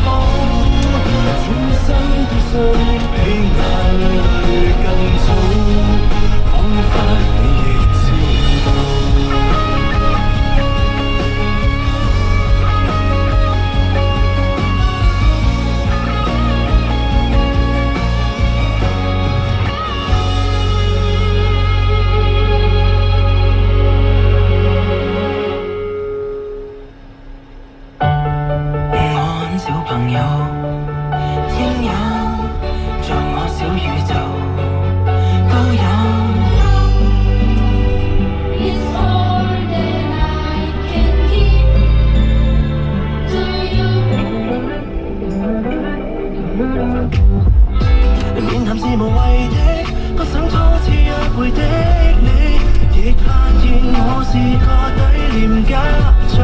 好，轉身必須比眼淚更早，彷彿你亦知道。小朋友，天有像我小宇宙都有。It's more than I can give to you。面談是無謂的，不想初次約會的你，亦發現我是個低廉家長。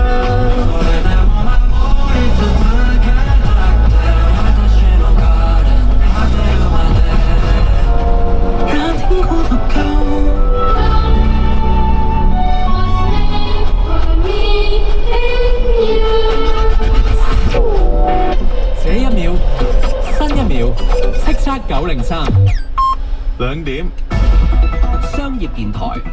這一秒，新一秒，叱咤903，2點，商業電台。